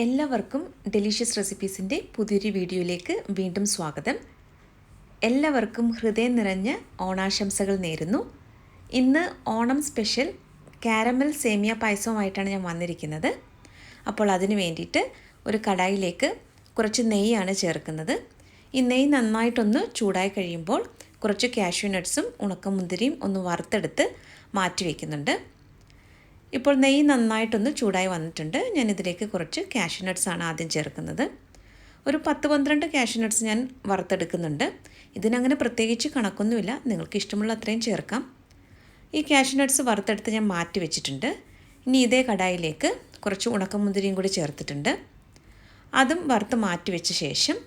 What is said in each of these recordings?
എല്ലാവർക്കും ഡെലീഷ്യസ് റെസിപ്പീസിൻ്റെ പുതിയൊരു വീഡിയോയിലേക്ക് വീണ്ടും സ്വാഗതം. എല്ലാവർക്കും ഹൃദയം നിറഞ്ഞ ഓണാശംസകൾ നേരുന്നു. ഇന്ന് ഓണം സ്പെഷ്യൽ കാരമൽ സേമിയ പായസവുമായിട്ടാണ് ഞാൻ വന്നിരിക്കുന്നത്. അപ്പോൾ അതിന് വേണ്ടിയിട്ട് ഒരു കടായിലേക്ക് കുറച്ച് നെയ്യാണ് ചേർക്കുന്നത്. ഈ നെയ്യ് നന്നായിട്ടൊന്ന് ചൂടായി കഴിയുമ്പോൾ കുറച്ച് കാഷ്യൂ നട്ട്സും ഉണക്കമുന്തിരിയും ഒന്ന് വറുത്തെടുത്ത് മാറ്റി വയ്ക്കുന്നുണ്ട്. ഇപ്പോൾ നെയ്യ് നന്നായിട്ടൊന്ന് ചൂടായി വന്നിട്ടുണ്ട്. ഞാനിതിലേക്ക് കുറച്ച് കാഷ്യൂ നട്ട്സാണ് ആദ്യം ചേർക്കുന്നത്. ഒരു 10-12 കാഷ്യൂ നട്ട്സ് ഞാൻ വറുത്തെടുക്കുന്നുണ്ട്. ഇതിനങ്ങനെ പ്രത്യേകിച്ച് കണക്കൊന്നുമില്ല, നിങ്ങൾക്ക് ഇഷ്ടമുള്ള അത്രയും ചേർക്കാം. ഈ കാഷ്യൂ നട്ട്സ് വറുത്തെടുത്ത് ഞാൻ മാറ്റി വെച്ചിട്ടുണ്ട്. ഇനി ഇതേ കടായിലേക്ക് കുറച്ച് ഉണക്കമുന്തിരിയും കൂടി ചേർത്തിട്ടുണ്ട്. അതും വറുത്ത് മാറ്റി വെച്ച ശേഷം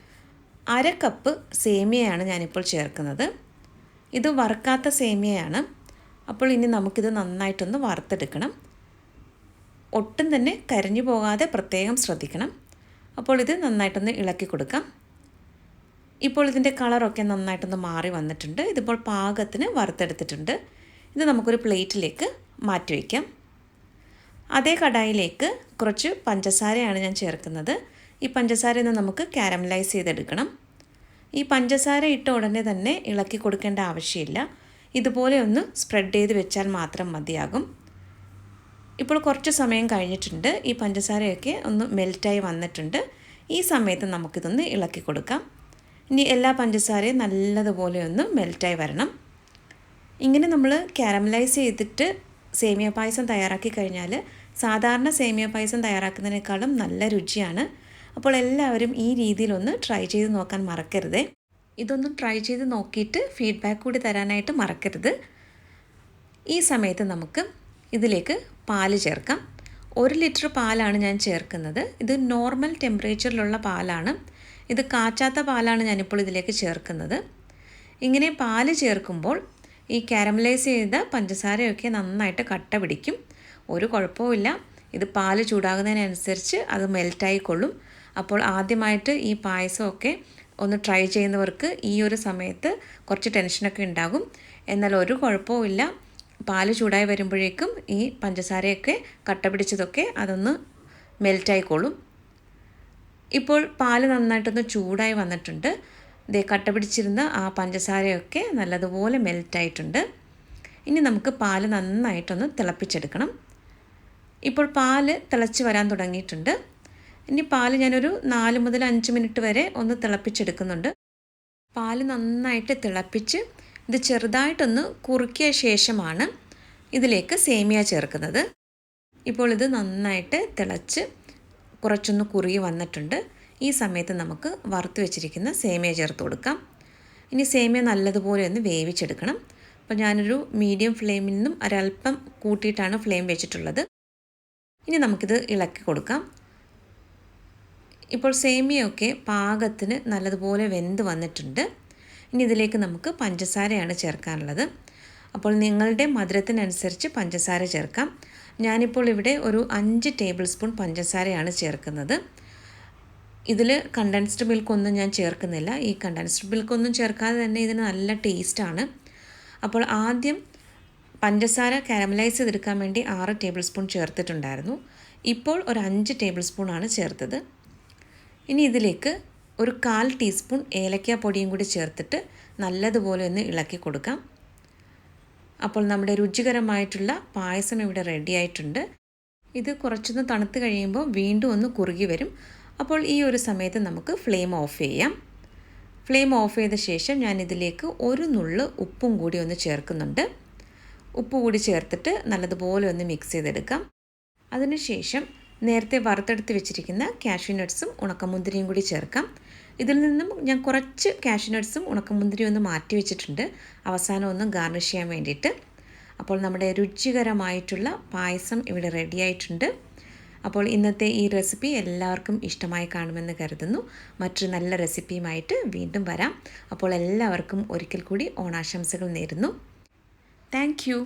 1/2 കപ്പ് സേമിയയാണ് ഞാനിപ്പോൾ ചേർക്കുന്നത്. ഇത് വറുക്കാത്ത സേമിയയാണ്. അപ്പോൾ ഇനി നമുക്കിത് നന്നായിട്ടൊന്ന് വറുത്തെടുക്കണം. ഒട്ടും തന്നെ കരിഞ്ഞു പോകാതെ പ്രത്യേകം ശ്രദ്ധിക്കണം. അപ്പോൾ ഇത് നന്നായിട്ടൊന്ന് ഇളക്കി കൊടുക്കാം. ഇപ്പോൾ ഇതിൻ്റെ കളറൊക്കെ നന്നായിട്ടൊന്ന് മാറി വന്നിട്ടുണ്ട്. ഇതിപ്പോൾ പാകത്തിന് വറുത്തെടുത്തിട്ടുണ്ട്. ഇത് നമുക്കൊരു പ്ലേറ്റിലേക്ക് മാറ്റി വയ്ക്കാം. അതേ കടായിലേക്ക് കുറച്ച് പഞ്ചസാരയാണ് ഞാൻ ചേർക്കുന്നത്. ഈ പഞ്ചസാരയിൽ നിന്ന് നമുക്ക് കാരമലൈസ് ചെയ്തെടുക്കണം. ഈ പഞ്ചസാര ഇട്ട ഉടനെ തന്നെ ഇളക്കി കൊടുക്കേണ്ട ആവശ്യമില്ല. ഇതുപോലെ ഒന്ന് സ്പ്രെഡ് ചെയ്ത് വെച്ചാൽ മാത്രം മതിയാകും. ഇപ്പോൾ കുറച്ച് സമയം കഴിഞ്ഞിട്ടുണ്ട്. ഈ പഞ്ചസാരയൊക്കെ ഒന്ന് മെൽറ്റായി വന്നിട്ടുണ്ട്. ഈ സമയത്ത് നമുക്കിതൊന്ന് ഇളക്കി കൊടുക്കാം. ഇനി എല്ലാ പഞ്ചസാരയും നല്ലതുപോലെ ഒന്ന് മെൽറ്റായി വരണം. ഇങ്ങനെ നമ്മൾ കാരമലൈസ് ചെയ്തിട്ട് സേമിയ പായസം തയ്യാറാക്കി കഴിഞ്ഞാൽ സാധാരണ സേമിയ പായസം തയ്യാറാക്കുന്നതിനേക്കാളും നല്ല രുചിയാണ്. അപ്പോൾ എല്ലാവരും ഈ രീതിയിലൊന്ന് ട്രൈ ചെയ്ത് നോക്കാൻ മറക്കരുതേ. ഇതൊന്ന് ട്രൈ ചെയ്ത് നോക്കിയിട്ട് ഫീഡ്ബാക്ക് കൂടി തരാനായിട്ട് മറക്കരുത്. ഈ സമയത്ത് നമുക്ക് ഇതിലേക്ക് പാല് ചേർക്കാം. 1 ലിറ്റർ പാലാണ് ഞാൻ ചേർക്കുന്നത്. ഇത് നോർമൽ ടെമ്പറേച്ചറിലുള്ള പാലാണ്. ഇത് കാച്ചാത്ത പാലാണ് ഞാനിപ്പോൾ ഇതിലേക്ക് ചേർക്കുന്നത്. ഇങ്ങനെ പാല് ചേർക്കുമ്പോൾ ഈ കാരമലൈസ് ചെയ്ത പഞ്ചസാരയൊക്കെ നന്നായിട്ട് കട്ട പിടിക്കും. ഒരു കുഴപ്പവുമില്ല. ഇത് പാല് ചൂടാകുന്നതിനനുസരിച്ച് അത് മെൽറ്റായിക്കൊള്ളും. അപ്പോൾ ആദ്യമായിട്ട് ഈ പായസമൊക്കെ ഒന്ന് ട്രൈ ചെയ്യുന്നവർക്ക് ഈ ഒരു സമയത്ത് കുറച്ച് ടെൻഷനൊക്കെ ഉണ്ടാകും. എന്നാൽ ഒരു കുഴപ്പവുമില്ല. പാല് ചൂടായി വരുമ്പോഴേക്കും ഈ പഞ്ചസാരയൊക്കെ കട്ട പിടിച്ചതൊക്കെ അതൊന്ന് മെൽറ്റായിക്കോളും. ഇപ്പോൾ പാല് നന്നായിട്ടൊന്ന് ചൂടായി വന്നിട്ടുണ്ട്. ദേ കട്ട പിടിച്ചിരുന്ന ആ പഞ്ചസാരയൊക്കെ നല്ലതുപോലെ മെൽറ്റായിട്ടുണ്ട്. ഇനി നമുക്ക് പാല് നന്നായിട്ടൊന്ന് തിളപ്പിച്ചെടുക്കണം. ഇപ്പോൾ പാല് തിളച്ച് വരാൻ തുടങ്ങിയിട്ടുണ്ട്. ഇനി പാല് ഞാനൊരു 4 മുതൽ 5 മിനിറ്റ് വരെ ഒന്ന് തിളപ്പിച്ചെടുക്കുന്നുണ്ട്. പാല് നന്നായിട്ട് തിളപ്പിച്ച് ഇത് ചെറുതായിട്ടൊന്ന് കുറുക്കിയ ശേഷമാണ് ഇതിലേക്ക് സേമിയ ചേർക്കുന്നത്. ഇപ്പോൾ ഇത് നന്നായിട്ട് തിളച്ച് കുറച്ചൊന്ന് കുറുകി വന്നിട്ടുണ്ട്. ഈ സമയത്ത് നമുക്ക് വറുത്ത് വെച്ചിരിക്കുന്ന സേമിയ ചേർത്ത് കൊടുക്കാം. ഇനി സേമിയ നല്ലതുപോലെ ഒന്ന് വേവിച്ചെടുക്കണം. അപ്പോൾ ഞാനൊരു മീഡിയം ഫ്ലെയിമിൽ നിന്നും ഒരല്പം കൂട്ടിയിട്ടാണ് ഫ്ലെയിം വെച്ചിട്ടുള്ളത്. ഇനി നമുക്കിത് ഇളക്കി കൊടുക്കാം. ഇപ്പോൾ സേമിയയൊക്കെ പാകത്തിന് നല്ലതുപോലെ വെന്ത് വന്നിട്ടുണ്ട്. ഇനി ഇതിലേക്ക് നമുക്ക് പഞ്ചസാരയാണ് ചേർക്കാനുള്ളത്. അപ്പോൾ നിങ്ങളുടെ മധുരത്തിനനുസരിച്ച് പഞ്ചസാര ചേർക്കാം. ഞാനിപ്പോൾ ഇവിടെ ഒരു 5 ടേബിൾ സ്പൂൺ പഞ്ചസാരയാണ് ചേർക്കുന്നത്. ഇതിൽ കണ്ടൻസ്ഡ് മിൽക്കൊന്നും ഞാൻ ചേർക്കുന്നില്ല. ഈ കണ്ടൻസ്ഡ് മിൽക്കൊന്നും ചേർക്കാതെ തന്നെ ഇതിന് നല്ല ടേസ്റ്റാണ്. അപ്പോൾ ആദ്യം പഞ്ചസാര കാരമലൈസ് ചെയ്തെടുക്കാൻ വേണ്ടി 6 ടേബിൾ സ്പൂൺ ചേർത്തിട്ടുണ്ടായിരുന്നു. ഇപ്പോൾ ഒരു 5 ടേബിൾ സ്പൂണാണ് ചേർത്തത്. ഇനി ഇതിലേക്ക് ഒരു 1/4 ടീസ്പൂൺ ഏലക്ക പൊടിയും കൂടി ചേർത്തിട്ട് നല്ലതുപോലെ ഒന്ന് ഇളക്കി കൊടുക്കാം. അപ്പോൾ നമ്മുടെ രുചികരമായിട്ടുള്ള പായസം ഇവിടെ റെഡി ആയിട്ടുണ്ട്. ഇത് കുറച്ചൊന്ന് തണുത്ത് കഴിയുമ്പോൾ വീണ്ടും ഒന്ന് കുറുകി വരും. അപ്പോൾ ഈ ഒരു സമയത്ത് നമുക്ക് ഫ്ലെയിം ഓഫ് ചെയ്യാം. ഫ്ലെയിം ഓഫ് ചെയ്ത ശേഷം ഞാൻ ഇതിലേക്ക് ഒരു നുള്ള് ഉപ്പും കൂടി ഒന്ന് ചേർക്കുന്നുണ്ട്. ഉപ്പ് കൂടി ചേർത്തിട്ട് നല്ലതുപോലെ ഒന്ന് മിക്സ് ചെയ്തെടുക്കാം. അതിനുശേഷം നേരത്തെ വറുത്തെടുത്ത് വെച്ചിരിക്കുന്ന കാഷ്യൂ നട്ട്സും ഉണക്കമുന്തിരിയും കൂടി ചേർക്കാം. ഇതിൽ നിന്നും ഞാൻ കുറച്ച് കാഷ്യൂ നട്ട്സും ഉണക്കമുന്തിരിയും ഒന്ന് മാറ്റി വെച്ചിട്ടുണ്ട്, അവസാനം ഒന്ന് ഗാർണിഷ് ചെയ്യാൻ വേണ്ടിയിട്ട്. അപ്പോൾ നമ്മുടെ രുചികരമായിട്ടുള്ള പായസം ഇവിടെ റെഡി ആയിട്ടുണ്ട്. അപ്പോൾ ഇന്നത്തെ ഈ റെസിപ്പി എല്ലാവർക്കും ഇഷ്ടമായി കാണുമെന്ന് കരുതുന്നു. മറ്റൊരു നല്ല റെസിപ്പിയുമായിട്ട് വീണ്ടും വരാം. അപ്പോൾ എല്ലാവർക്കും ഒരിക്കൽ കൂടി ഓണാശംസകൾ നേരുന്നു. Thank you.